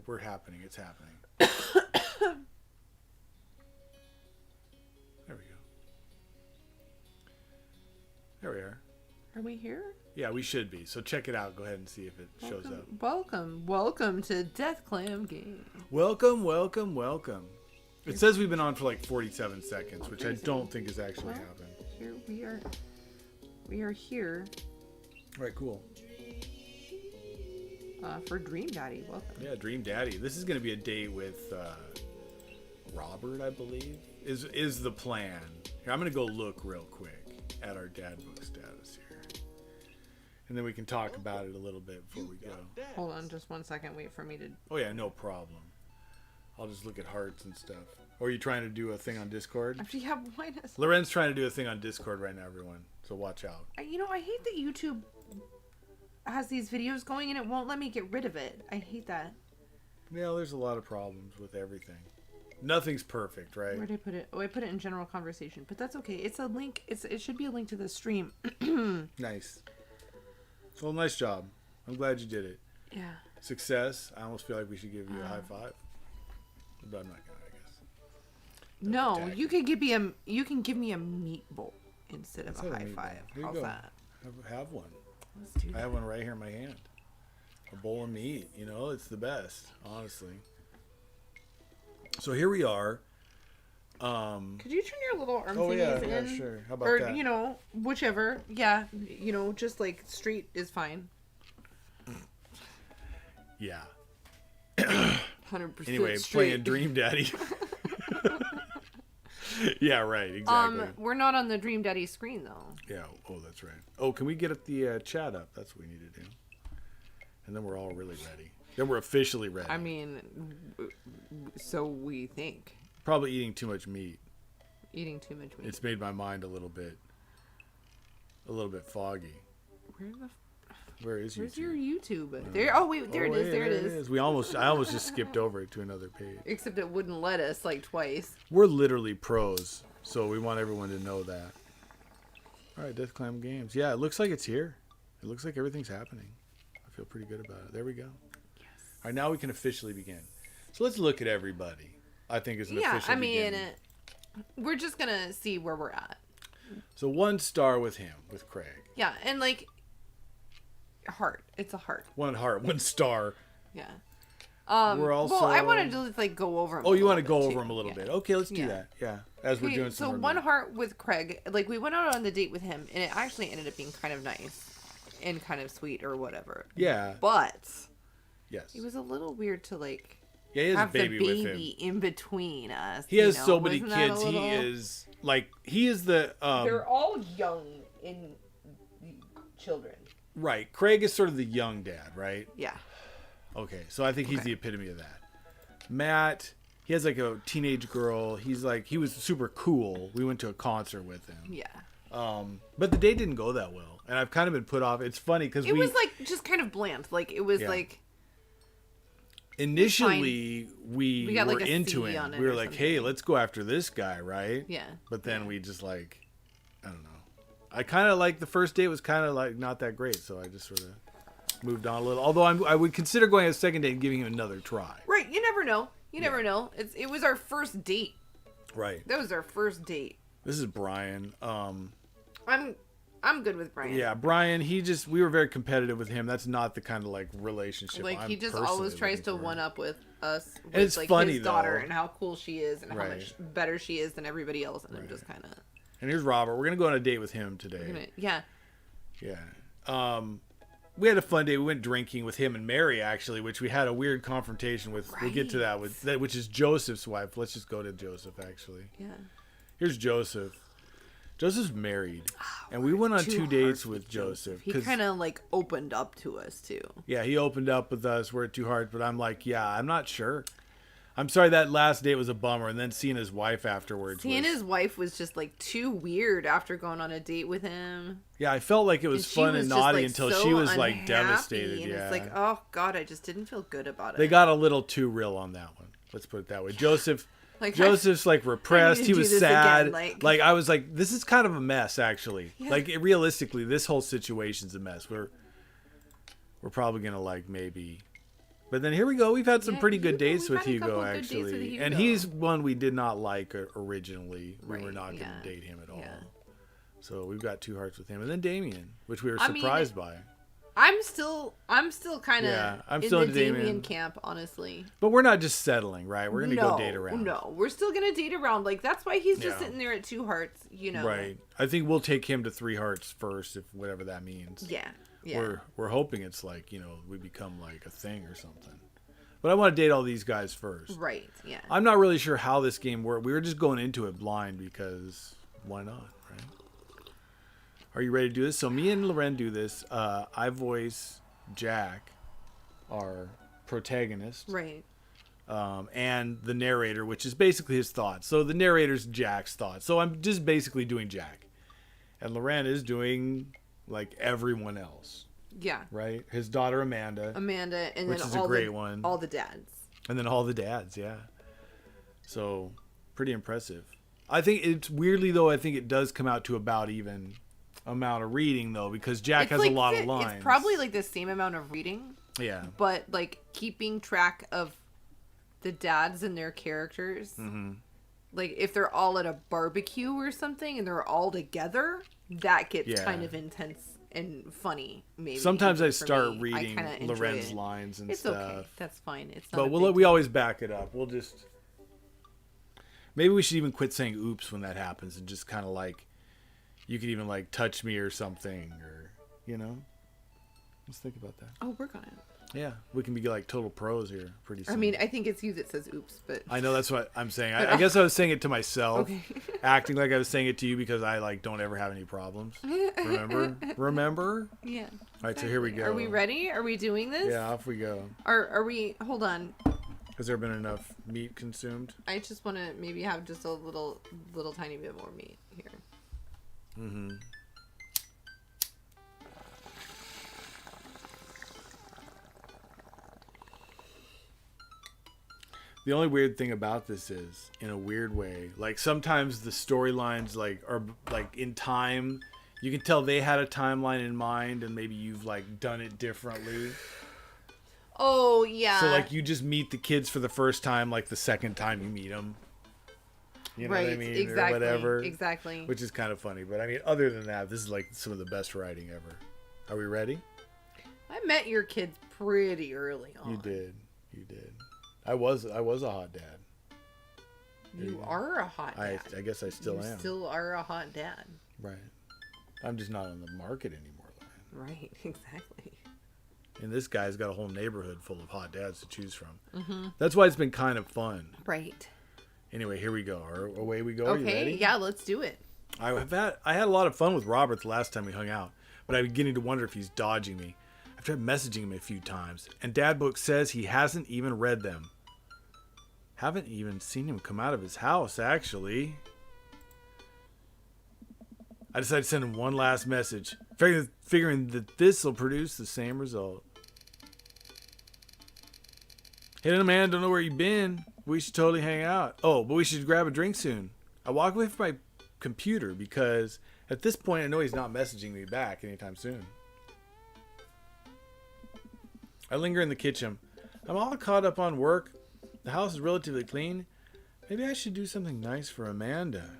we're happening. It's happening. There we go. There we are. Are we here? Yeah, we should be. So check it out. Go ahead and see if it shows up. Welcome to Deathclam Games. Welcome. It says we've been on for like 47 seconds, which I don't think has actually happened. Here we are. We are here. All right, cool. For Dream Daddy. Welcome. Yeah, Dream Daddy. This is going to be a date with Robert, I believe, is the plan. Here, I'm going to go look real quick at our dad book status here. And then we can talk about it a little bit before we go. Hold on just 1 second. Wait for me to... Oh, yeah, no problem. I'll just look at hearts and stuff. Or are you trying to do a thing on Discord? Yeah, why not? Loren's trying to do a thing on Discord right now, everyone. So watch out. I hate that YouTube has these videos going and it won't let me get rid of it. I hate that. Yeah, there's a lot of problems with everything. Nothing's perfect, right? Where did I put it? Oh, I put it in general conversation. But that's okay. It's a link. It should be a link to the stream. Nice. Well, nice job. I'm glad you did it. Yeah. Success. I almost feel like we should give you a high five. But I'm not gonna, I guess. No, you can give me a meat bowl instead of a high five. How's that? Have one. Let's do that. I have one right here in my hand. A bowl of meat. It's the best, honestly. So here we are. Could you turn your little arm oh thingies yeah, in? sure. How about or, that? Whichever. Yeah, just like straight is fine. Yeah. 100% Anyway, straight. playing Dream Daddy. Yeah, right. Exactly. We're not on the Dream Daddy screen though. Yeah. Oh, that's right. Oh, can we get the chat up? That's what we need to do. And then we're all really ready. Then we're officially ready. I mean, so we think. Probably eating too much meat. Eating too much meat. It's made my mind a little bit foggy. Where's your YouTube? There. Oh wait, there it is. There it is. I almost just skipped over it to another page. Except it wouldn't let us like twice. We're literally pros, so we want everyone to know that. All right, Deathclam Games. Yeah, it looks like it's here. It looks like everything's happening. I feel pretty good about it. There we go. Yes. All right, now we can officially begin. So let's look at everybody. I think is an official beginning. We're just gonna see where we're at. So 1 star with him, with Craig. Yeah, and like heart. It's a heart. 1 heart, 1 star. Yeah. We're also. Well, I wanted to like go over him. Oh, you want to go over him a little bit? Okay, let's do Yeah. that. Yeah, as we're doing. So 1 heart with Craig. Like we went out on the date with him, and it actually ended up being kind of nice and kind of sweet or whatever. Yeah. But. Yes. It was a little weird to like. Yeah, he has have a baby with him. In between us. He has so many kids. He is the. They're all young in children. Right. Craig is sort of the young dad, right? Yeah. Okay, so I think he's the epitome of that. Matt, he has like a teenage girl. He was super cool. We went to a concert with him. Yeah. But the date didn't go that well, and I've kind of been put off. It's funny because it was like just kind of bland. Like it was like. Initially, we got, were like, a into C him. on it We were or like, something. hey, let's go after this guy, right? Yeah. But then we just I don't know. I kind of like the first date was kind of like not that great, so I just sort of moved on a little. Although I would consider going on a second date and giving him another try. Right. You never know. You never know. It was our first date. Right. That was our first date. This is Brian. I'm good with Brian. Yeah, Brian, we were very competitive with him. That's not the kind of like relationship Like I'm he just personally always tries to looking for. one up with us. With, And it's like, funny, his daughter though. and how cool she is and how Right. much better she is than everybody else, and I'm just kind of. And here's Robert. We're gonna go on a date with him today. Yeah. Yeah. We had a fun day. We went drinking with him and Mary, actually, which we had a weird confrontation with. We'll get to that which is Joseph's wife. Let's just go to Joseph, actually. Yeah. Here's Joseph. Joseph's married, and we went on 2 dates with Joseph. He kind of like opened up to us too. Yeah, he opened up with us. We're at 2 hearts, but I'm like, yeah, I'm not sure. I'm sorry that last date was a bummer, and then seeing his wife afterwards. His wife was just like too weird after going on a date with him. Yeah, I felt like it was fun and naughty until she was like devastated. And yeah, it's like, oh god, I just didn't feel good about it. They got a little too real on that one. Let's put it that way. Like, Joseph's like repressed. He was sad. Again, like I was like, this is kind of a mess, actually. Yeah. Like realistically, this whole situation's a mess. We're probably gonna like maybe But then here we go. We've had some pretty good dates We've with had a couple Hugo, of good dates with actually. Hugo. And he's one we did not like originally. We were Right, not yeah. going to date him originally. We were Right, not going yeah. to date him at all. Yeah. So we've got 2 hearts with him. And then Damien, which we were I mean, surprised by. I'm still kind of I'm in still the into Damien. Damien camp, honestly. But we're not just settling, right? We're going to go date around. No, we're still gonna date around. Like that's why he's just Yeah. sitting there at 2 hearts, you know. Right. I think we'll take him to 3 hearts first, if whatever that means. Yeah. Yeah. We're hoping it's like, we become like a thing or something. But I want to date all these guys first. Right. Yeah. I'm not really sure how this game works. We were just going into it blind because why not, right? Are you ready to do this? So me and Loren do this. I voice Jack, our protagonist. Right. And the narrator, which is basically his thoughts. So the narrator's Jack's thoughts. So I'm just basically doing Jack. And Loren is doing like everyone else. Yeah. Right? His daughter Amanda. And which then is a great one. all the dads. And then all the dads, yeah. So pretty impressive. I think it's weirdly though, I think it does come out to about even amount of reading though, because Jack has a lot of lines. It's probably like the same amount of reading. Yeah. But like keeping track of the dads and their characters. Mm-hmm. Like if they're all at a barbecue or something and they're all together, that gets Yeah. kind of intense and funny. Maybe Sometimes I even for start me. reading kinda enjoy Loren's it. lines and It's stuff. okay. That's fine. It's not. But a big we deal. always back it up. We'll just maybe we should even quit saying oops when that happens and just kind of like you could even like touch me or something or let's think about that. Oh, work on it. Yeah, we can be like total pros here pretty soon. I mean, I think it's you that says oops, but I know that's what I'm saying. I guess I was saying it to myself, Okay. acting like I was saying it to you because I like don't ever have any problems. Remember? yeah. All right, so here we go. Are we ready? Are we doing this? Yeah, off we go. Are we? Hold on. Has there been enough meat consumed? I just want to maybe have just a little tiny bit more meat here. Mm-hmm. The only weird thing about this is, in a weird way, like sometimes the storylines like are like in time. You can tell they had a timeline in mind, and maybe you've like done it differently. Oh yeah. So like you just meet the kids for the first time, like the second time you meet them. You know right. what I mean? Exactly. Or whatever. Exactly. Which is kind of funny, but I mean, other than that, this is like some of the best writing ever. Are we ready? I met your kids pretty early on. You did. I was a hot dad. You are a hot dad. I guess I still am. You still are a hot dad. Right. I'm just not on the market anymore, Lauren. Right. Exactly. And this guy's got a whole neighborhood full of hot dads to choose from. Mm-hmm. That's why it's been kind of fun. Right. Anyway, here we go. Away we go. Are you Okay. ready? Yeah. Let's do it. I had a lot of fun with Robert the last time we hung out, but I'm beginning to wonder if he's dodging me. I've tried messaging him a few times, and Dad Book says he hasn't even read them. Haven't even seen him come out of his house, actually. I decided to send him one last message, figuring that this will produce the same result. Hey, man, don't know where you've been. We should totally hang out. Oh, but we should grab a drink soon. I walk away from my computer because at this point I know he's not messaging me back anytime soon. I linger in the kitchen. I'm all caught up on work. The house is relatively clean. Maybe I should do something nice for Amanda.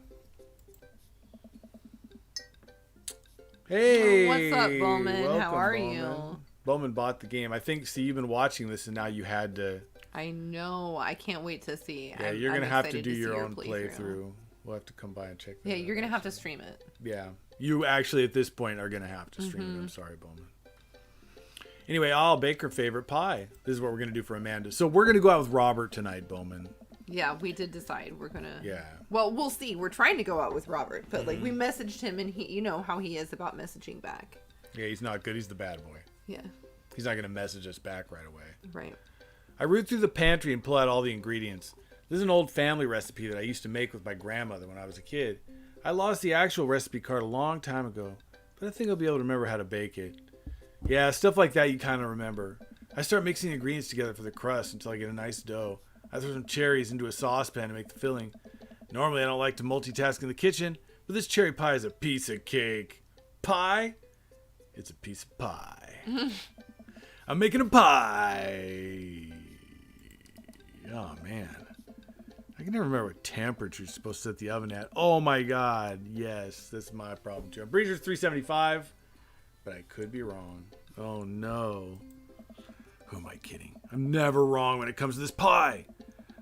Hey! What's up, Bowman? How Welcome, are Bowman. you? Bowman bought the game. I think, see, you've been watching this and now you had to... I know. I can't wait to see. Yeah, you're going to have to do your own playthrough. We'll have to come by and check that Yeah, out. you're going to have to stream it. Yeah. You actually, at this point, are going to have to stream it. I'm sorry, Bowman. Anyway, I'll bake her favorite pie. This is what we're going to do for Amanda. So we're going to go out with Robert tonight, Bowman. Yeah, we did decide we're going to... Yeah. Well, we'll see. We're trying to go out with Robert, but like we messaged him and he, you know how he is about messaging back. Yeah, he's not good. He's the bad boy. Yeah. He's not going to message us back right away. Right. I root through the pantry and pull out all the ingredients. This is an old family recipe that I used to make with my grandmother when I was a kid. I lost the actual recipe card a long time ago, but I think I'll be able to remember how to bake it. Yeah, stuff like that you kind of remember. I start mixing the ingredients together for the crust until I get a nice dough. I throw some cherries into a saucepan to make the filling. Normally I don't like to multitask in the kitchen, but this cherry pie is a piece of cake. Pie? It's a piece of pie. I'm making a pie. Oh, man. I can never remember what temperature you're supposed to set the oven at. Oh, my God. Yes, that's my problem, too. I'm pretty sure it's 375, but I could be wrong. Oh, no. Who am I kidding? I'm never wrong when it comes to this pie.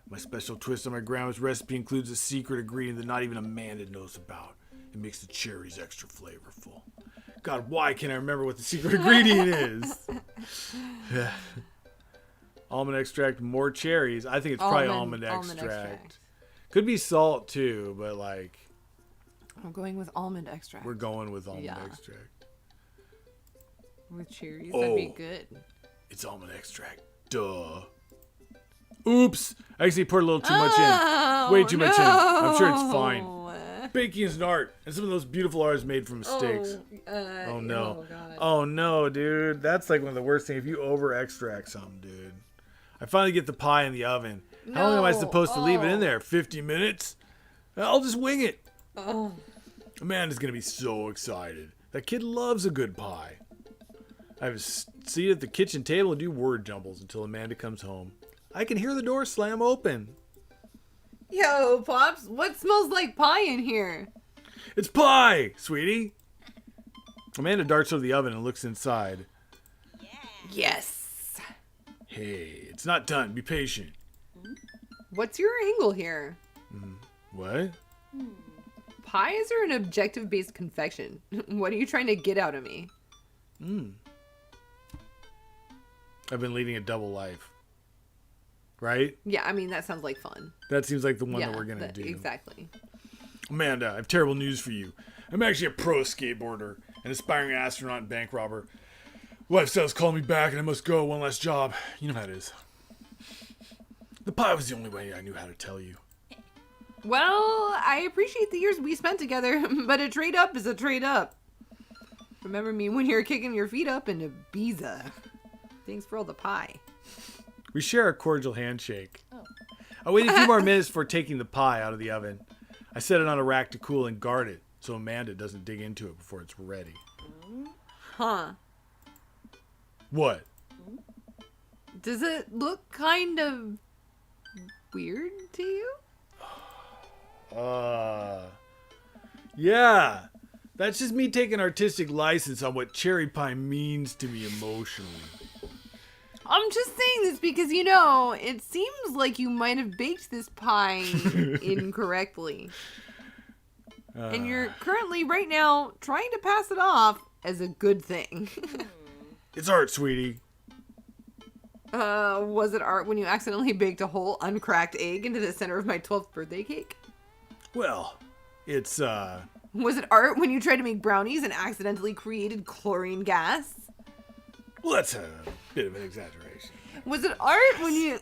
My special twist on my grandma's recipe includes a secret ingredient that not even Amanda knows about. It makes the cherries extra flavorful. God, why can't I remember what the secret ingredient is? Almond extract, more cherries. I think it's probably almond extract. Could be salt too, but like... I'm going with almond extract. We're going with almond extract. With cherries, that'd be good. It's almond extract. Duh. Oops. I actually poured a little too much in. Way too much in. I'm sure it's fine. Baking is an art, and some of those beautiful art is made from mistakes. Oh no. God. Oh no, dude. That's like one of the worst things. If you over extract something, dude. I finally get the pie in the oven. How long am I supposed to leave it in there? 50 minutes? I'll just wing it. Oh. Amanda's going to be so excited. That kid loves a good pie. I have a seat at the kitchen table and do word jumbles until Amanda comes home. I can hear the door slam open. Yo, Pops, what smells like pie in here? It's pie, sweetie. Amanda darts over the oven and looks inside. Yeah. Yes. Hey, it's not done. Be patient. What's your angle here? What? Pies are an objective-based confection. What are you trying to get out of me? I've been leading a double life. Right? Yeah, I mean, that sounds like fun. That seems like the one that we're going to do. Exactly. Amanda, I have terrible news for you. I'm actually a pro skateboarder, an aspiring astronaut and bank robber. Lifestyle's calling me back and I must go. One last job. You know how it is. The pie was the only way I knew how to tell you. Well, I appreciate the years we spent together, but a trade up is a trade up. Remember me when you're kicking your feet up in Ibiza. Thanks for all the pie. We share a cordial handshake. I wait a few more minutes before taking the pie out of the oven. I set it on a rack to cool and guard it so Amanda doesn't dig into it before it's ready. Huh. What? Does it look kind of weird to you? Yeah. That's just me taking artistic license on what cherry pie means to me emotionally. I'm just saying this because, you know, it seems like you might have baked this pie incorrectly. And you're currently, right now, trying to pass it off as a good thing. It's art, sweetie. Was it art when you accidentally baked a whole uncracked egg into the center of my 12th birthday cake? Well, it's, Was it art when you tried to make brownies and accidentally created chlorine gas? Well, that's a bit of an exaggeration. Was it art when you...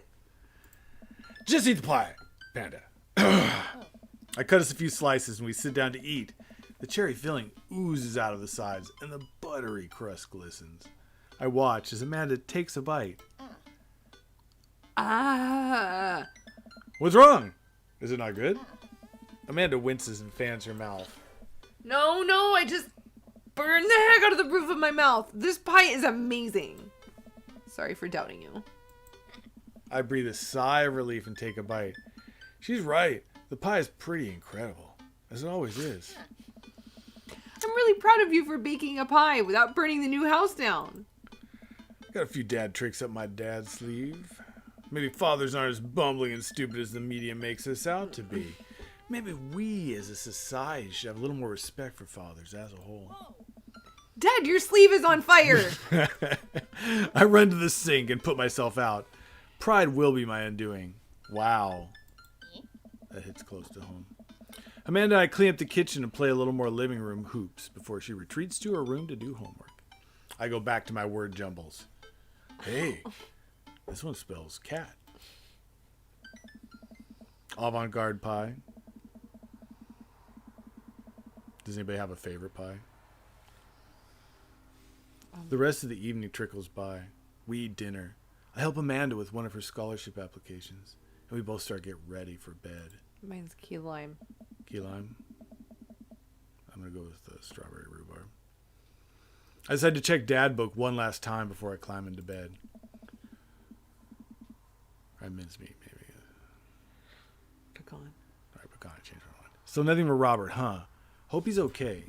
Just eat the pie, Panda. I cut us a few slices and we sit down to eat. The cherry filling oozes out of the sides and the buttery crust glistens. I watch as Amanda takes a bite. What's wrong? Is it not good? Amanda winces and fans her mouth. No, I just burned the heck out of the roof of my mouth. This pie is amazing. Sorry for doubting you. I breathe a sigh of relief and take a bite. She's right. The pie is pretty incredible, as it always is. I'm really proud of you for baking a pie without burning the new house down. Got a few dad tricks up my dad's sleeve. Maybe fathers aren't as bumbling and stupid as the media makes us out to be. Maybe we as a society should have a little more respect for fathers as a whole. Dad, your sleeve is on fire. I run to the sink and put myself out. Pride will be my undoing. Wow. That hits close to home. Amanda and I clean up the kitchen and play a little more living room hoops before she retreats to her room to do homework. I go back to my word jumbles. Hey, this one spells cat. Avant-garde pie. Does anybody have a favorite pie? The rest of the evening trickles by. We eat dinner. I help Amanda with one of her scholarship applications, and we both start getting ready for bed. Mine's key lime. Key lime? I'm going to go with the strawberry rhubarb. I decided to check Dad Book one last time before I climb into bed. I mincemeat, maybe. Pecan. All right, pecan, I changed my mind. So nothing for Robert, huh? Hope he's okay.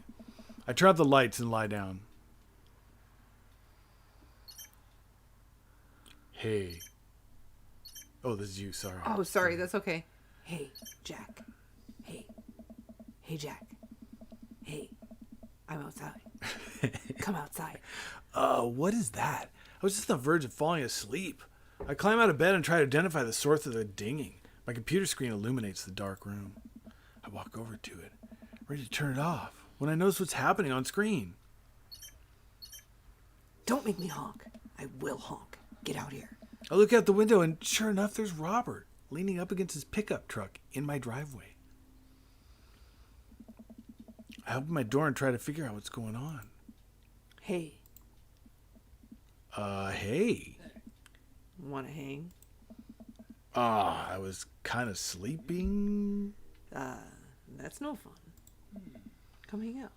I turn out the lights and lie down. Hey. Oh, this is you, sorry. Oh, sorry, that's okay. Hey, Jack. Hey. Hey, Jack. Hey. I'm outside. Come outside. What is that? I was just on the verge of falling asleep. I climb out of bed and try to identify the source of the dinging. My computer screen illuminates the dark room. I walk over to it, ready to turn it off, when I notice what's happening on screen. Don't make me honk. I will honk. Get out here. I look out the window and sure enough, there's Robert, leaning up against his pickup truck in my driveway. I open my door and try to figure out what's going on. Hey. Hey. Want to hang? I was kind of sleeping. That's no fun. Come hang out.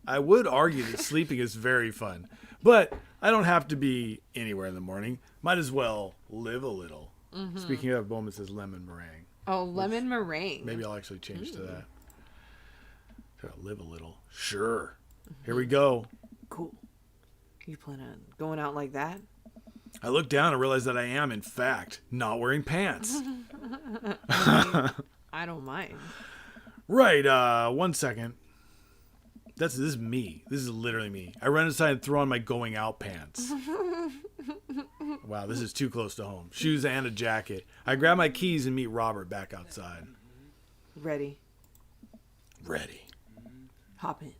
I would argue that sleeping is very fun, but I don't have to be anywhere in the morning. Might as well live a little. Mm-hmm. Speaking of, Bowman says lemon meringue. Oh, lemon meringue. Maybe I'll actually change to that. So I'll live a little. Sure. Here we go. Cool. You plan on going out like that? I look down and realize that I am, in fact, not wearing pants. I don't mind. Right. 1 second. This is me. This is literally me. I run inside and throw on my going out pants. Wow, this is too close to home. Shoes and a jacket. I grab my keys and meet Robert back outside. Ready. Hop in.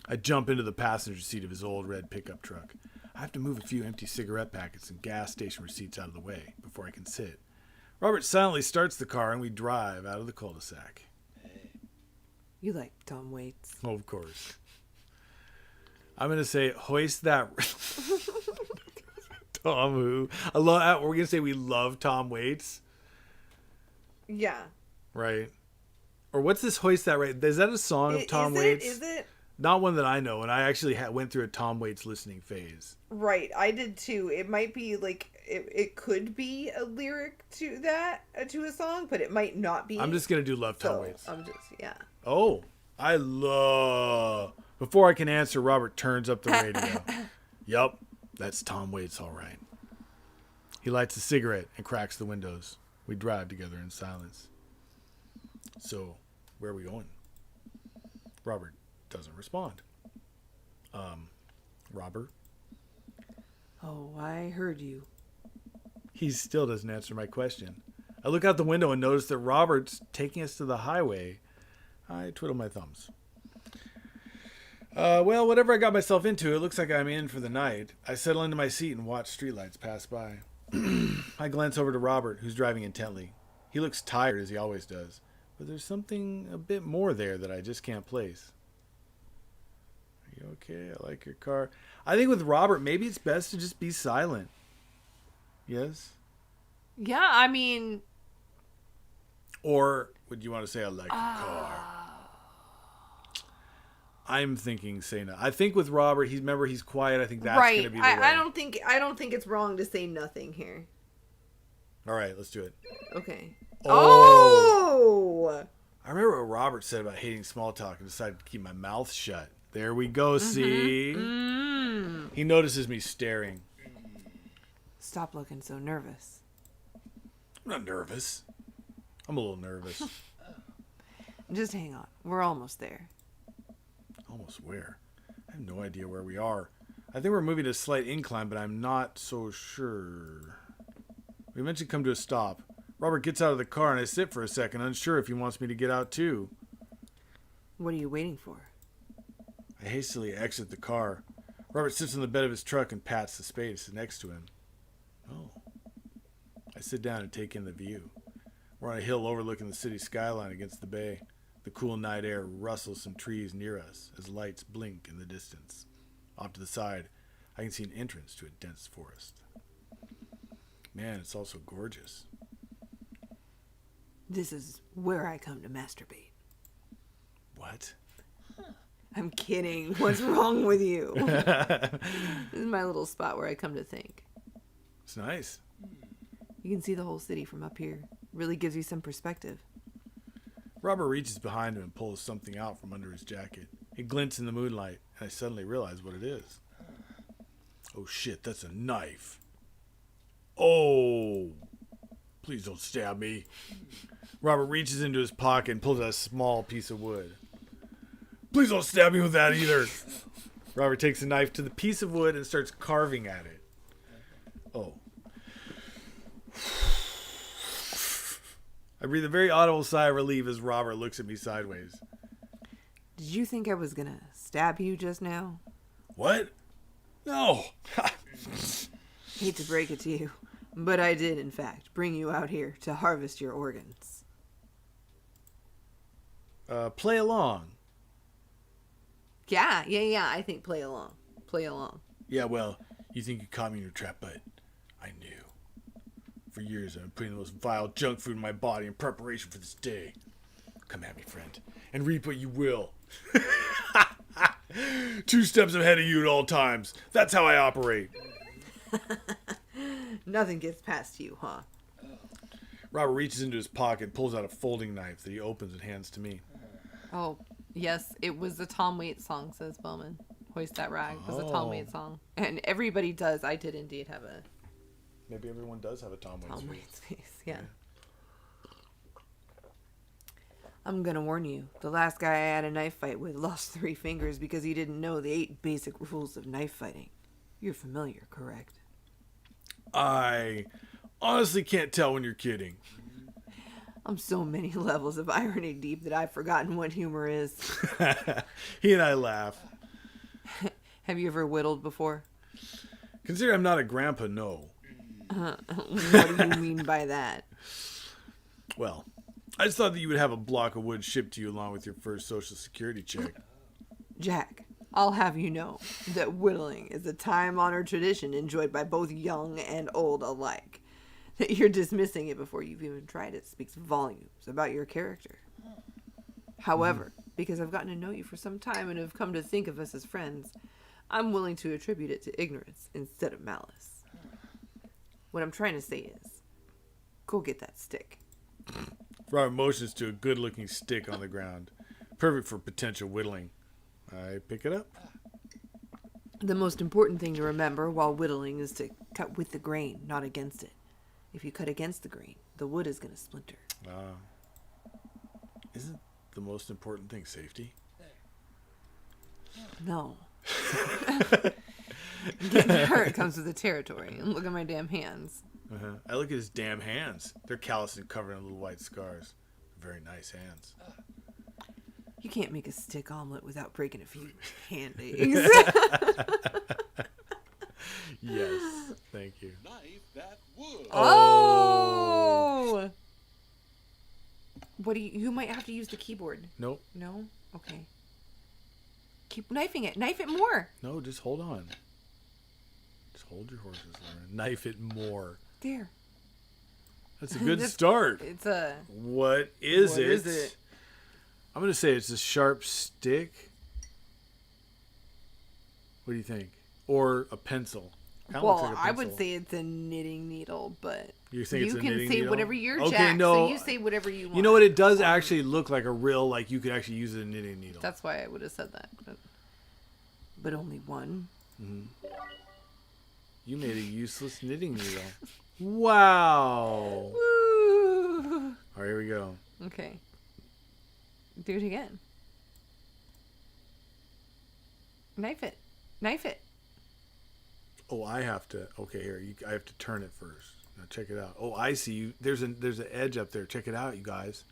I jump into the passenger seat of his old red pickup truck. I have to move a few empty cigarette packets and gas station receipts out of the way before I can sit. Robert silently starts the car and we drive out of the cul-de-sac. You like Tom Waits? Oh, of course. I'm going to say, hoist that... Tom who? We're going to say we love Tom Waits? Yeah. Right. Or what's this hoist that right? Is that a song of Tom Waits? Is it? Not one that I know, and I actually went through a Tom Waits listening phase. Right, I did too. It might be like it could be a lyric to that to a song, but it might not be. I'm just gonna do love Tom Waits. I'm just Oh, I love. Before I can answer, Robert turns up the radio. Yup, that's Tom Waits, all right. He lights a cigarette and cracks the windows. We drive together in silence. So, where are we going? Robert doesn't respond. Robert? Oh, I heard you. He still doesn't answer my question. I look out the window and notice that Robert's taking us to the highway. I twiddle my thumbs. Well, whatever I got myself into, it looks like I'm in for the night. I settle into my seat and watch streetlights pass by. I glance over to Robert, who's driving intently. He looks tired, as he always does, but there's something a bit more there that I just can't place. Are you okay? I like your car. I think with Robert, maybe it's best to just be silent. Yes? Yeah, I mean... Or would you want to say I like your car? I'm thinking say no. I think with Robert, he's quiet. I think that's going to be the way. I don't think it's wrong to say nothing here. All right, let's do it. Okay. Oh! I remember what Robert said about hating small talk and decided to keep my mouth shut. There we go, see? Mm. He notices me staring. Stop looking so nervous. I'm not nervous. I'm a little nervous. Just hang on. We're almost there. Almost where? I have no idea where we are. I think we're moving at a slight incline, but I'm not so sure. We eventually come to a stop. Robert gets out of the car and I sit for a second, unsure if he wants me to get out too. What are you waiting for? I hastily exit the car. Robert sits on the bed of his truck and pats the space next to him. Oh. I sit down and take in the view. We're on a hill overlooking the city skyline against the bay. The cool night air rustles some trees near us as lights blink in the distance. Off to the side, I can see an entrance to a dense forest. Man, it's also gorgeous. This is where I come to masturbate. What? I'm kidding. What's wrong with you? This is my little spot where I come to think. It's nice. You can see the whole city from up here. Really gives you some perspective. Robert reaches behind him and pulls something out from under his jacket. It glints in the moonlight, and I suddenly realize what it is. Oh shit, that's a knife. Oh, please don't stab me. Robert reaches into his pocket and pulls out a small piece of wood. Please don't stab me with that either. Robert takes a knife to the piece of wood and starts carving at it. Oh. I breathe a very audible sigh of relief as Robert looks at me sideways. Did you think I was gonna stab you just now? What? No. Hate to break it to you, but I did, in fact, bring you out here to harvest your organs. Play along. Yeah, I think play along. Play along. Yeah, well, you think you caught me in your trap, but I knew. For years, I've been putting the most vile junk food in my body in preparation for this day. Come at me, friend, and reap what you will. 2 steps ahead of you at all times. That's how I operate. Nothing gets past you, huh? Robert reaches into his pocket and pulls out a folding knife that he opens and hands to me. Oh, yes, it was the Tom Waits song, says Bowman. Hoist That Rag was a Tom Waits song. And everybody does. I did indeed have a Maybe everyone does have a Tom Waits. Tom Waits face, yeah. I'm gonna warn you, the last guy I had a knife fight with lost 3 fingers because he didn't know the 8 basic rules of knife fighting. You're familiar, correct? I honestly can't tell when you're kidding. I'm so many levels of irony deep that I've forgotten what humor is. He and I laugh. Have you ever whittled before? Consider I'm not a grandpa, no. What do you mean by that? Well, I just thought that you would have a block of wood shipped to you along with your first Social Security check. Jack, I'll have you know that whittling is a time-honored tradition enjoyed by both young and old alike. That you're dismissing it before you've even tried it speaks volumes about your character. However, because I've gotten to know you for some time and have come to think of us as friends, I'm willing to attribute it to ignorance instead of malice. What I'm trying to say is, go get that stick. Robert motions to a good-looking stick on the ground, perfect for potential whittling. I pick it up. The most important thing to remember while whittling is to cut with the grain, not against it. If you cut against the grain, the wood is going to splinter. Isn't the most important thing safety? No. Getting hurt comes with the territory. And look at my damn hands. I look at his damn hands. They're calloused and covered in little white scars. Very nice hands. You can't make a stick omelet without breaking a few hand eggs. Yes, thank you. Knife that wood. Oh! What do you might have to use the keyboard. Nope. No? Okay. Keep knifing it. Knife it more. No, just hold on. Just hold your horses, Lauren. Knife it more. There. That's a good start. It's a... What is What it? is it? I'm going to say it's a sharp stick. What do you think? Or a pencil? Kinda looks Well, like a I would pencil. say it's a knitting needle, but You think it's a can knitting say needle? whatever you're Okay, Jack, no. so you say whatever you want. You know what? It does actually look like a real, like you could actually use a knitting needle. That's why I would have said that. But only one. You made a useless knitting needle. Wow. Woo! All right, here we go. Okay. Do it again. Knife it. Knife it. Oh, I have to. Okay, here. I have to turn it first. Now check it out. Oh, I see you. There's an edge up there. Check it out, you guys.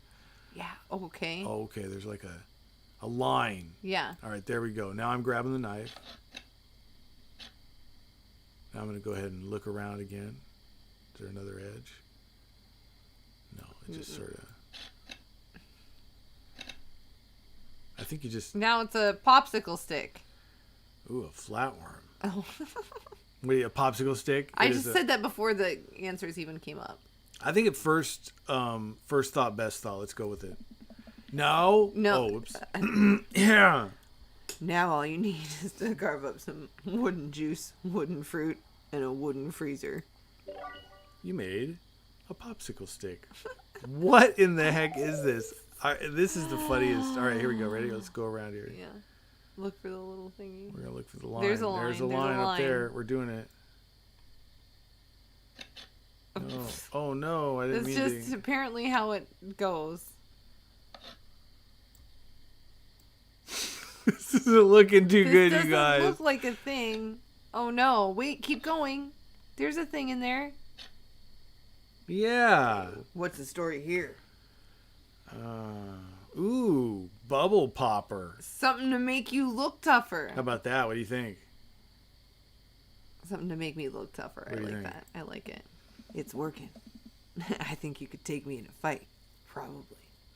Yeah. Okay. Oh, okay. There's like a line. Yeah. All right, there we go. Now I'm grabbing the knife. Now I'm going to go ahead and look around again. Is there another edge? No, it just sort of... I think you just... Now it's a popsicle stick. Ooh, a flatworm. Oh. Wait, a popsicle stick? I just said that before the answers even came up. I think at first thought, best thought. Let's go with it. No? No. Oh, whoops. Yeah. Now all you need is to carve up some wooden juice, wooden fruit, and a wooden freezer. You made a popsicle stick. What in the heck is this? This is the funniest. All right, here we go. Ready? Let's go around here. Yeah. Look for the little thingy. We're going to look for the line. There's a line. There's a line up there. We're doing it. Oh no, I didn't mean to. That's just apparently how it goes. This isn't looking too good, you guys. This doesn't look like a thing. Oh no, wait, keep going. There's a thing in there. Yeah. What's the story here? Ooh, bubble popper. Something to make you look tougher. How about that? What do you think? Something to make me look tougher. I like that. I like it. It's working. I think you could take me in a fight. Probably.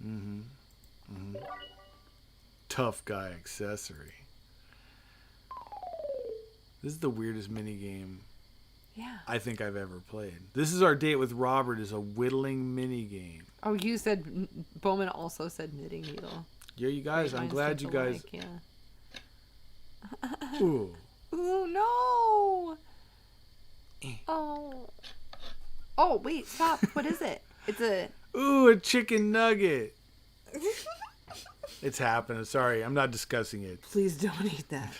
Mm-hmm. Mm-hmm. Tough guy accessory. This is the weirdest mini game I think I've ever played. This is our date with Robert is a whittling mini game. Oh, you said Bowman also said knitting needle. Yeah, you guys. I'm glad you guys. Yeah. Ooh. Ooh, no. Oh. Oh, wait, stop. What is it? It's a... Ooh, a chicken nugget. It's happening. Sorry, I'm not discussing it. Please don't eat that.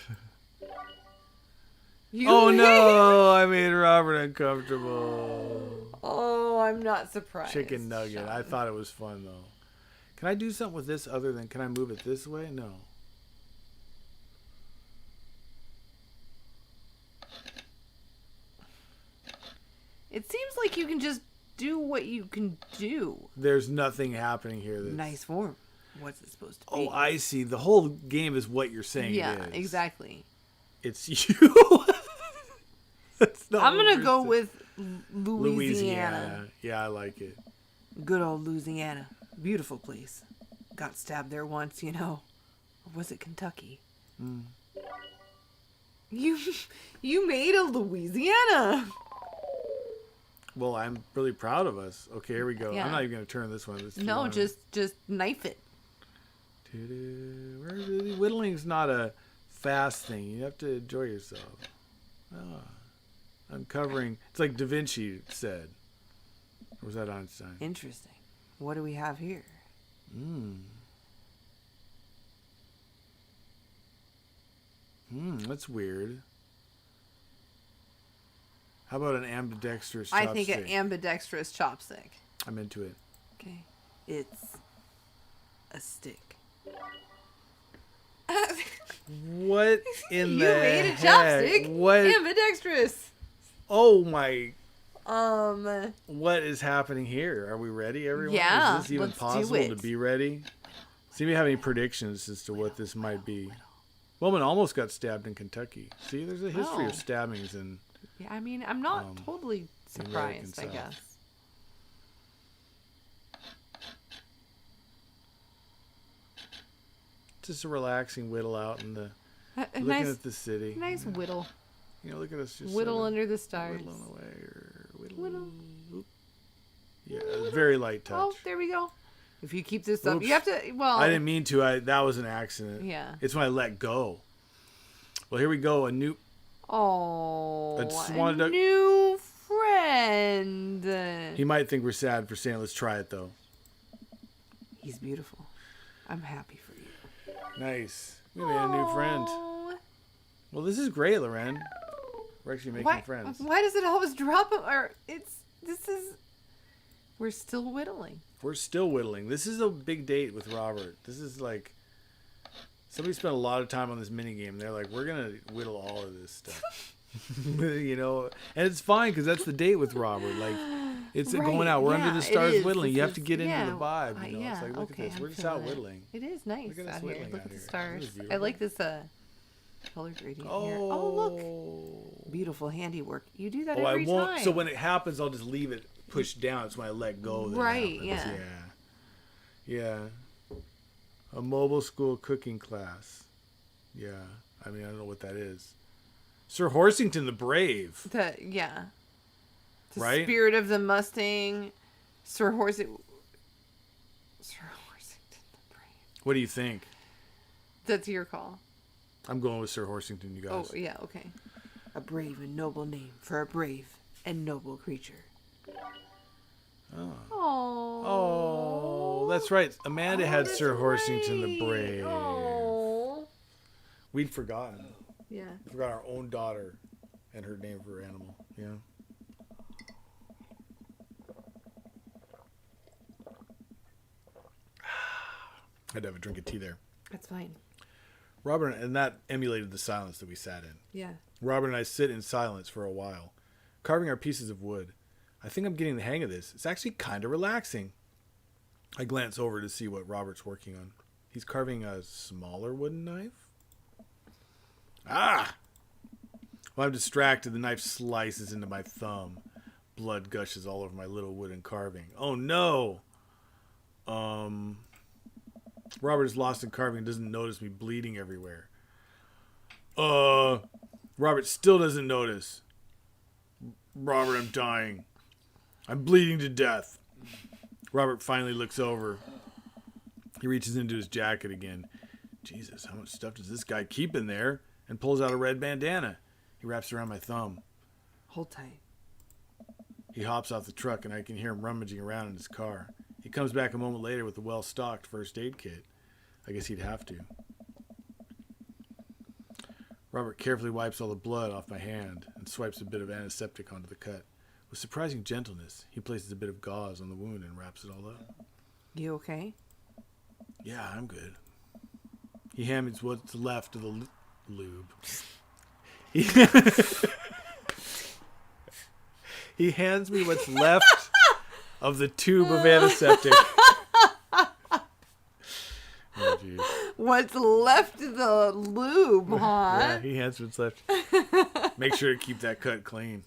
Oh, no. I made Robert uncomfortable. Oh, I'm not surprised. Chicken nugget. Sean. I thought it was fun, though. Can I do something with this other than... Can I move it this way? No. It seems like you can just do what you can do. There's nothing happening here. Nice form. What's it supposed to be? Oh, I see. The whole game is what you're saying yeah, it is. exactly. It's you. That's not I'm going to go with Louisiana. Yeah, I like it. Good old Louisiana. Beautiful place. Got stabbed there once, you know. Or was it Kentucky? Mm. You made a Louisiana. Well, I'm really proud of us. Okay, here we go. Yeah. I'm not even going to turn this one. No, just knife it. Whittling's not a fast thing. You have to enjoy yourself. Uncovering. It's like Da Vinci said. Or was that Einstein? Interesting. What do we have here? That's weird. How about an ambidextrous chopstick? I think an ambidextrous chopstick. I'm into it. Okay. It's a stick. What in the You made a heck? chopstick. What? Ambidextrous. Oh my. Um. What is happening here? Are we ready, everyone? Yeah, Is this even let's do possible it. to be ready? See if you have any predictions as to what this might be. Woman almost got stabbed in Kentucky. See, there's a history of stabbings in... Yeah, I mean, I'm not totally surprised, I guess. Just a relaxing whittle out in the... looking nice, at the city. Nice whittle. You know, look at us just... Whittle under the stars. Whittling away. Whittle. Oop. Yeah, very light touch. Oh, there we go. If you keep this up, you have to... Well, I didn't mean to. That was an accident. Yeah. It's when I let go. Well, here we go. A new... Oh, I just a wanted to... new friend. He might think we're sad for saying, let's try it, though. He's beautiful. I'm happy for you. Nice. We made a new friend. Well, this is great, Loren. We're actually making friends. Why does it always drop? We're still whittling. We're still whittling. This is a big date with Robert. This is like... Somebody spent a lot of time on this mini game. They're like, we're going to whittle all of this stuff. You know? And it's fine because that's the date with Robert. Like, it's going out. We're under the stars whittling. You have to get into the vibe. You know? It's like, look at this. We're just out whittling. It is nice Look at out us here. whittling Look out at the here. stars. This is I like beautiful. this color gradient here. Oh, look. Beautiful handiwork. You do that every time. So when it happens, I'll just leave it pushed down. It's when I let go that right, it happens. Yeah. A mobile school cooking class. Yeah. I mean, I don't know what that is. Sir Horsington the Brave. The right? Spirit of the Mustang. Sir Horsington the Brave. What do you think? That's your call. I'm going with Sir Horsington, you guys. Oh, yeah, okay. A brave and noble name for a brave and noble creature. Oh, that's right. Amanda had Sir Horsington the Brave. Oh. We'd forgotten. Yeah. Forgot our own daughter and her name for her animal. Yeah. I had to have a drink of tea there. That's fine. Robert, and that emulated the silence that we sat in. Yeah. Robert and I sit in silence for a while, carving our pieces of wood. I think I'm getting the hang of this. It's actually kind of relaxing. I glance over to see what Robert's working on. He's carving a smaller wooden knife. Ah! While I'm distracted, the knife slices into my thumb. Blood gushes all over my little wooden carving. Oh no! Robert is lost in carving and doesn't notice me bleeding everywhere. Robert still doesn't notice. Robert, I'm dying. I'm bleeding to death. Robert finally looks over. He reaches into his jacket again. Jesus, how much stuff does this guy keep in there? And pulls out a red bandana. He wraps it around my thumb. Hold tight. He hops off the truck and I can hear him rummaging around in his car. He comes back a moment later with a well-stocked first aid kit. I guess he'd have to. Robert carefully wipes all the blood off my hand and swipes a bit of antiseptic onto the cut. With surprising gentleness, he places a bit of gauze on the wound and wraps it all up. You okay? Yeah, I'm good. He hands me what's left of the lube. He hands me what's left of the tube of antiseptic. Oh, geez. What's left of the lube, huh? Yeah, he hands me what's left. Make sure to keep that cut clean.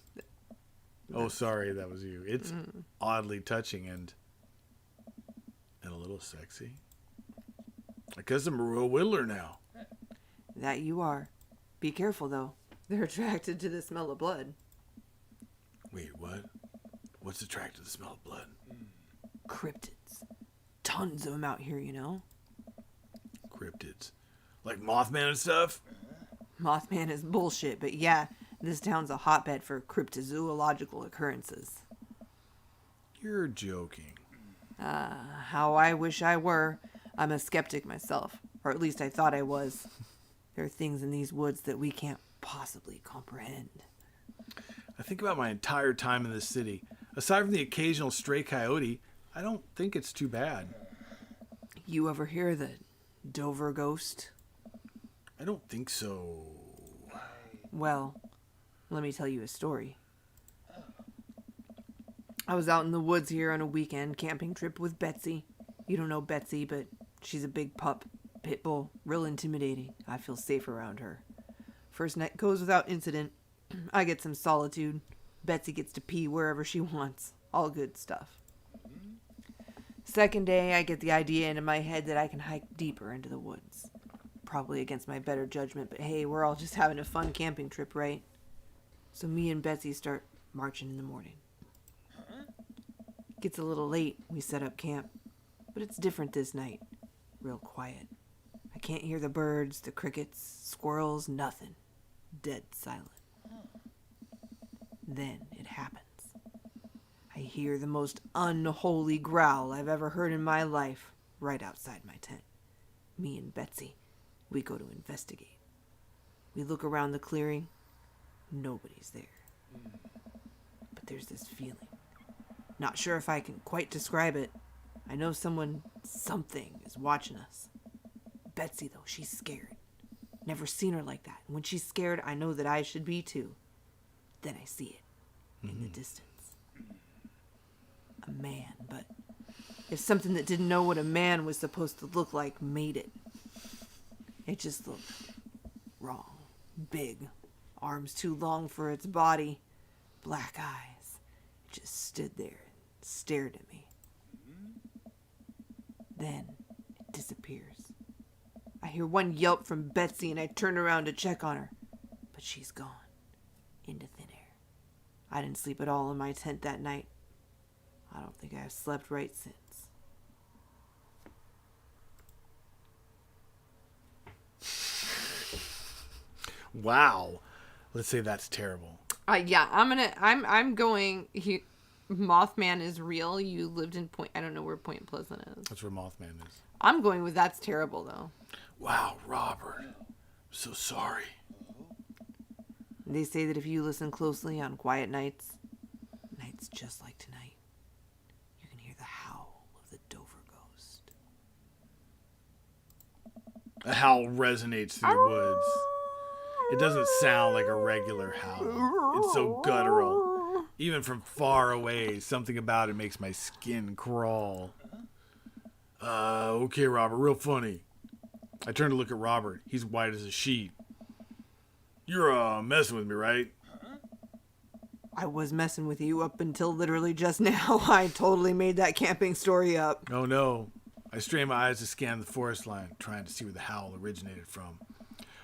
Oh, sorry, that was you. It's oddly touching and a little sexy. I guess I'm a real whittler now. That you are. Be careful, though. They're attracted to the smell of blood. Wait, what? What's attracted to the smell of blood? Cryptids. Tons of them out here, you know? Cryptids. Like Mothman and stuff? Mothman is bullshit, but yeah, this town's a hotbed for cryptozoological occurrences. You're joking. How I wish I were. I'm a skeptic myself, or at least I thought I was. There are things in these woods that we can't possibly comprehend. I think about my entire time in this city. Aside from the occasional stray coyote, I don't think it's too bad. You ever hear the Dover ghost? I don't think so. Well, let me tell you a story. I was out in the woods here on a weekend camping trip with Betsy. You don't know Betsy, but she's a big pup, pit bull, real intimidating. I feel safe around her. First night goes without incident. I get some solitude. Betsy gets to pee wherever she wants. All good stuff. Second day, I get the idea into my head that I can hike deeper into the woods. Probably against my better judgment, but hey, we're all just having a fun camping trip, right? So me and Betsy start marching in the morning. Gets a little late, we set up camp. But it's different this night. Real quiet. I can't hear the birds, the crickets, squirrels, nothing. Dead silent. Then it happens. I hear the most unholy growl I've ever heard in my life right outside my tent. Me and Betsy, we go to investigate. We look around the clearing. Nobody's there. But there's this feeling. Not sure if I can quite describe it. I know something is watching us. Betsy, though, she's scared. Never seen her like that. And when she's scared, I know that I should be too. Then I see it in the distance. A man, but if something that didn't know what a man was supposed to look like made it. It just looked wrong. Big. Arms too long for its body. Black eyes. It just stood there and stared at me. Then it disappears. I hear one yelp from Betsy and I turn around to check on her. But she's gone. Into thin air. I didn't sleep at all in my tent that night. I don't think I've slept right since. Wow. Let's say that's terrible. Yeah, I'm going. Mothman is real. You lived in Point. I don't know where Point Pleasant is. That's where Mothman is. I'm going with that's terrible though. Wow, Robert. I'm so sorry. They say that if you listen closely on quiet nights just like tonight, you can hear the howl of the Dover ghost. A howl resonates through the woods. It doesn't sound like a regular howl. It's so guttural. Even from far away, something about it makes my skin crawl. Okay, Robert, real funny. I turn to look at Robert. He's white as a sheet. You're messing with me, right? I was messing with you up until literally just now. I totally made that camping story up. Oh no. I strain my eyes to scan the forest line, trying to see where the howl originated from.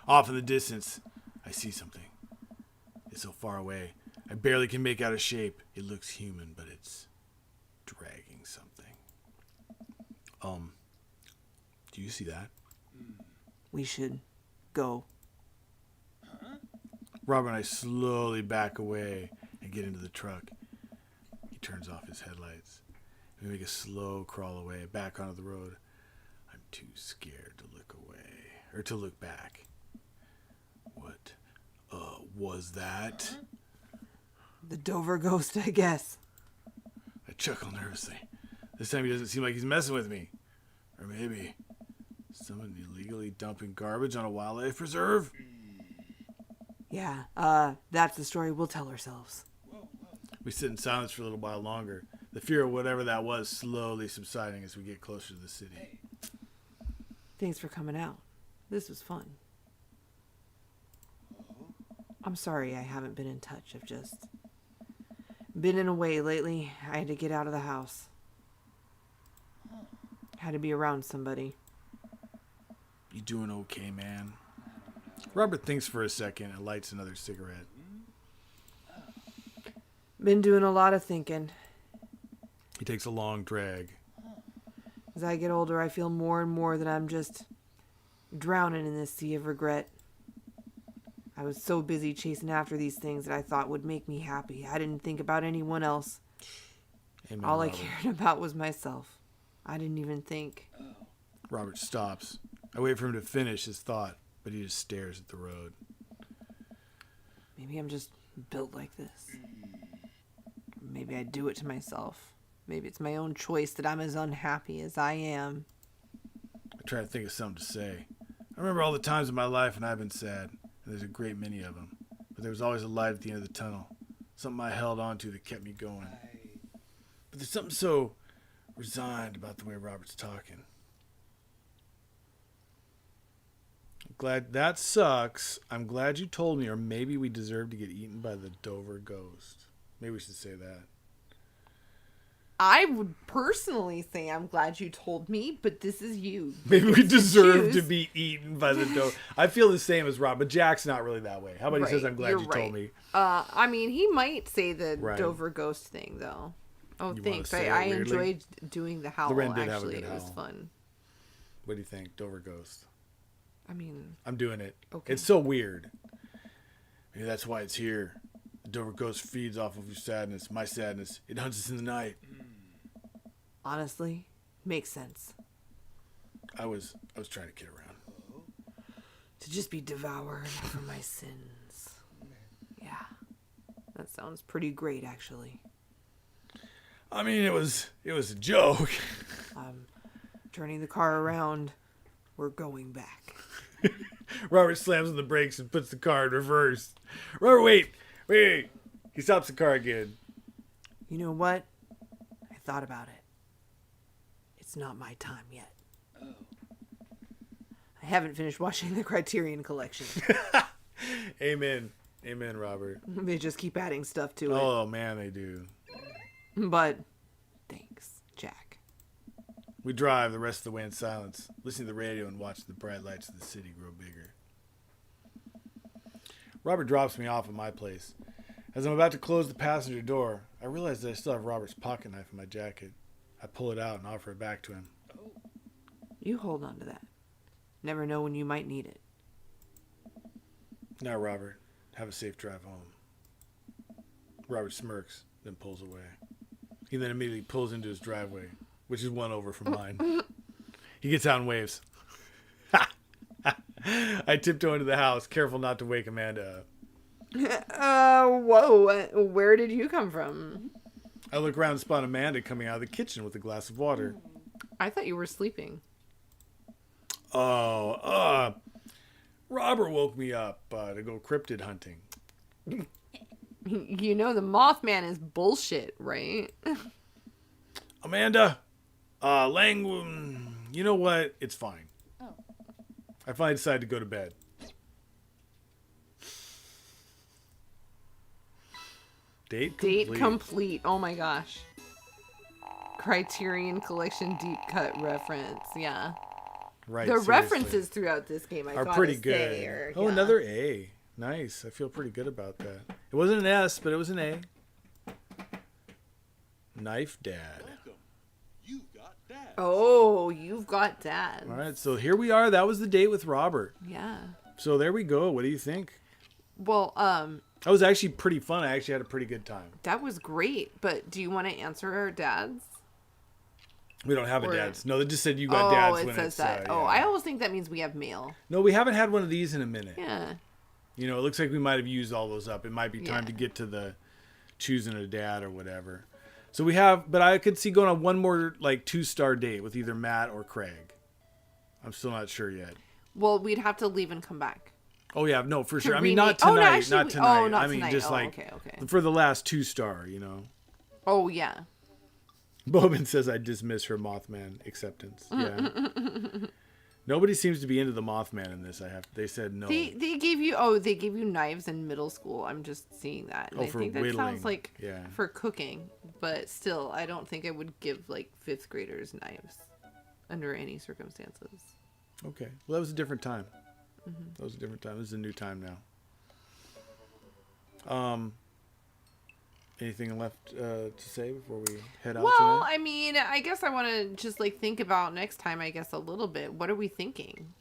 Off in the distance, I see something. It's so far away, I barely can make out a shape. It looks human, but it's dragging something. Do you see that? We should go. Robert and I slowly back away and get into the truck. He turns off his headlights. We make a slow crawl away, back onto the road. I'm too scared to look away, or to look back. What, was that? The Dover ghost, I guess. I chuckle nervously. This time he doesn't seem like he's messing with me. Or maybe someone illegally dumping garbage on a wildlife preserve? Yeah, that's the story we'll tell ourselves. We sit in silence for a little while longer, the fear of whatever that was slowly subsiding as we get closer to the city. Thanks for coming out. This was fun. I'm sorry I haven't been in touch. I've just been in a way lately. I had to get out of the house. Had to be around somebody. You doing okay, man? Robert thinks for a second and lights another cigarette. Been doing a lot of thinking. He takes a long drag. As I get older, I feel more and more that I'm just drowning in this sea of regret. I was so busy chasing after these things that I thought would make me happy. I didn't think about anyone else. Amen, All I Robert. cared about was myself. I didn't even think. Robert stops. I wait for him to finish his thought, but he just stares at the road. Maybe I'm just built like this. Maybe I do it to myself. Maybe it's my own choice that I'm as unhappy as I am. I try to think of something to say. I remember all the times in my life when I've been sad, and there's a great many of them. But there was always a light at the end of the tunnel. Something I held on to that kept me going. But there's something so resigned about the way Robert's talking. I'm glad that sucks. I'm glad you told me, or maybe we deserve to get eaten by the Dover ghost. Maybe we should say that. I would personally say I'm glad you told me, but this is you. Maybe we deserve choose. to be eaten by the Dover. I feel the same as Rob, but Jack's not really that way. How about he says, Right, I'm glad you're you right. told me. I mean, he might say the Right. Dover ghost thing, though. Oh, You wanna thanks. say it I weirdly? enjoyed doing the howl, Loren did have a actually. good It was howl. fun. What do you think, Dover ghost? I mean, I'm doing it. Okay. It's so weird. Maybe that's why it's here. The Dover ghost feeds off of your sadness, my sadness. It hunts us in the night. honestly, makes sense. I was trying to kid around. To just be devoured for my sins. Yeah. That sounds pretty great, actually. I mean, it was a joke. Turning the car around. We're going back. Robert slams on the brakes and puts the car in reverse. Robert, wait. He stops the car again. You know what? I thought about it. It's not my time yet. I haven't finished watching the Criterion Collection. Amen, Robert. They just keep adding stuff to it. Oh man, they do. But thanks, Jack. We drive the rest of the way in silence, listening to the radio and watching the bright lights of the city grow bigger. Robert drops me off at my place. As I'm about to close the passenger door, I realize that I still have Robert's pocket knife in my jacket. I pull it out and offer it back to him. You hold on to that. Never know when you might need it. Now, Robert, have a safe drive home. Robert smirks, then pulls away. He then immediately pulls into his driveway, which is one over from mine. He gets out and waves. I tiptoe into the house, careful not to wake Amanda up. Whoa. Where did you come from? I look around and spot Amanda coming out of the kitchen with a glass of water. I thought you were sleeping. Oh, Robert woke me up to go cryptid hunting. You know the Mothman is bullshit, right? Amanda, you know what? It's fine. Oh. I finally decided to go to bed. Date complete. Oh my gosh. Criterion Collection deep cut reference. Yeah. Right. The seriously. references throughout this game are pretty good. Yeah. Another A. Nice. I feel pretty good about that. It wasn't an S, but it was an A. Knife Dad. Welcome. You've got Dad. Oh, you've got Dad. All right, so here we are. That was the date with Robert. Yeah. So there we go. What do you think? Well, That was actually pretty fun. I actually had a pretty good time. that was great. But do you want to answer our dads? We don't have Or- a dad's. No, they just said you got dad's it when says it's. that. Yeah. I always think that means we have mail. No, we haven't had one of these in a minute. Yeah. You know, it looks like we might have used all those up. It might be time Yeah. to get to the choosing a dad or whatever. So we have, but I could see going on one more like 2-star date with either Matt or Craig. I'm still not sure yet. Well, we'd have to leave and come back. Oh yeah, no, for To sure. I mean, not remake- oh, no, tonight, actually, not we- tonight. oh, not I mean, tonight. just Oh, like okay. for the last 2-star, you know. Oh, yeah. Bowman says I dismiss her Mothman acceptance. Yeah. Nobody seems to be into the Mothman in this. They said no. They gave you knives in middle school. I'm just seeing that. And Oh, I for think that whittling. sounds like Yeah. for cooking, but still, I don't think I would give like 5th graders knives under any circumstances. Okay. Well, that was a different time. That was a different time. This is a new time now. Anything left to say before we head out Well, tonight? I mean, I guess I want to just like think about next time. I guess a little bit. What are we thinking?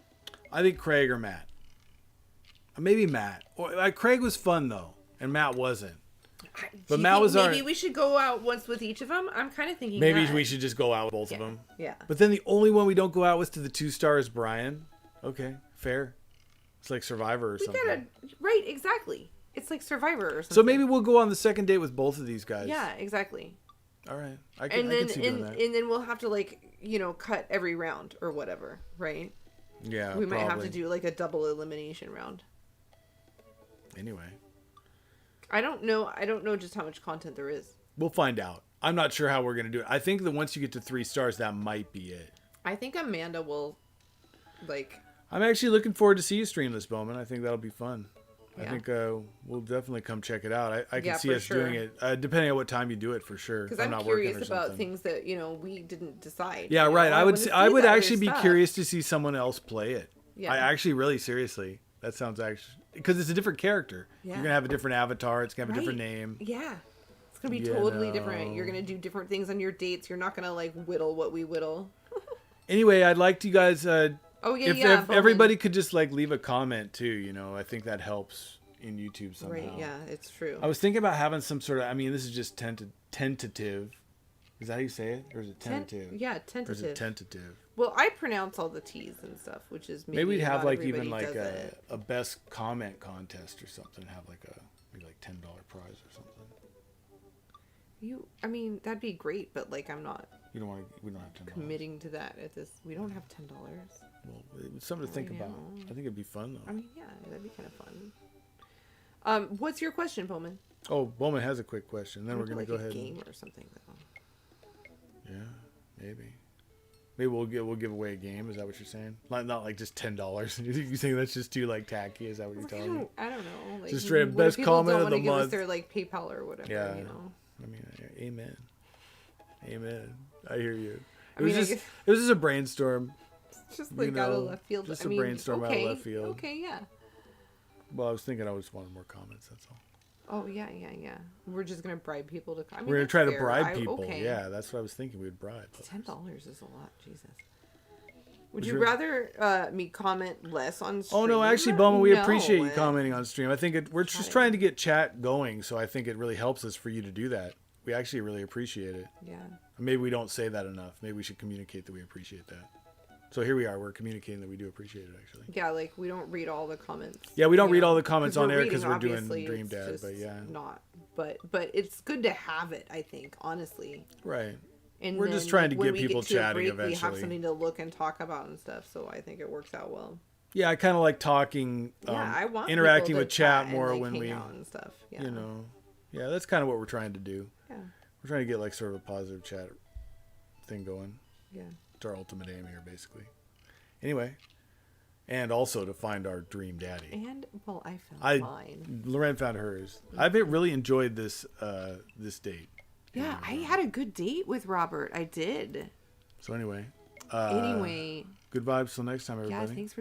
I think Craig or Matt. Maybe Matt. Or, Craig was fun though, and Matt wasn't. But Matt was maybe our. we should go out once with each of them. I'm kind of thinking Maybe that. we should just go out with both of them. Yeah. But then the only one we don't go out with to the 2-star is Brian. Okay, fair. It's like Survivor or We something. gotta right exactly. It's like Survivor or something. So maybe we'll go on the second date with both of these guys. Yeah, exactly. All right. I can see doing that. And then we'll have to like cut every round or whatever, right? Yeah. We might have probably. to do like a double elimination round. Anyway, I don't know just how much content there is. we'll find out. I'm not sure how we're gonna do it. I think that once you get to 3 stars, that might be it. I think Amanda will like I'm actually looking forward to see you stream this, Bowman. I think that'll be fun. I Yeah. think we'll definitely come check it out. I can Yeah, see for us sure. doing it, depending on what time you do it, for sure. because if I'm not working curious or about something. things that we didn't decide. Yeah, you know? right. I would wanna see I would the other actually be stuff. curious to see someone else play it. Yeah. I actually really seriously. That sounds actually because it's a different character. Yeah. You're gonna have a different avatar. It's gonna have a different Right. name. Yeah. It's gonna be You totally different. You're know. gonna do different things on your dates. You're not gonna like whittle what we whittle. Anyway, I'd like you guys. Oh yeah, if Bowman. everybody could just like leave a comment too, I think that helps in YouTube somehow. Right, yeah, it's true. I was thinking about having some sort of. I mean, this is just tentative. Is that how you say it, or is it tentative? Yeah, Or is tentative. it tentative? Well, I pronounce all the T's and stuff, which is Maybe we'd have not like everybody even like does it. a best comment contest or something. Have like maybe like $10 prize or something. I mean, that'd be great, but like, I'm not You don't want to. We don't have $10. committing to that at this. We don't have $10. Well, it's something to think I about. know. I think it'd be fun though. I mean, yeah, that'd be kind of fun. What's your question, Bowman? Oh, Bowman has a quick question. Then we're gonna like go a ahead. game or something though. Yeah, maybe. Maybe we'll give away a game. Is that what you're saying? Not like just $10. You think that's just too like tacky? Is that what you're telling me? I don't know. Like, Just straight up what if best people comment don't of wanna the give us month. their like PayPal or whatever. Yeah. You know. I mean, amen. Amen. I hear you. I It was mean, I just guess- it was just a brainstorm. It's just like out of left field. just I a mean, brainstorm out of okay, left field. Okay, yeah. Well, I was thinking I just wanted more comments. That's all. Oh yeah. We're just gonna bribe people to. I mean, We're gonna that's try to fair. bribe people. Okay. Yeah, that's what I was thinking. We'd bribe. $10 is a lot, Jesus. Would you rather me comment less on stream? Oh no, actually, Bumma, we appreciate you No. commenting on stream. I think we're just trying to get chat going, so I think it really helps us for you to do that. We actually really appreciate it. Yeah. Maybe we don't say that enough. Maybe we should communicate that we appreciate that. So here we are. We're communicating that we do appreciate it, actually. Yeah, like we don't read all the comments. Yeah, we don't you read know, all the comments on air because we're doing obviously, Dream it's Dad, just but yeah. Not. But it's good to have it, I think, honestly. Right. And We're then, just trying to when get we people to a chatting break, eventually. We have something to look and talk about and stuff, so I think it works out well. Yeah, I kind of like talking, I want interacting people to with chat and, more like, when hang we, out and stuff. Yeah. you know, yeah, that's kind of what we're trying to do. Yeah. We're trying to get like sort of a positive chat thing going. Yeah. It's our ultimate aim here, basically. Anyway, and also to find our dream daddy. And well, I found mine. Loren found hers. I've really enjoyed this this date. Yeah, I had a good date with Robert. I did. So anyway. Anyway. Good vibes till next time, everybody. Yeah, thanks for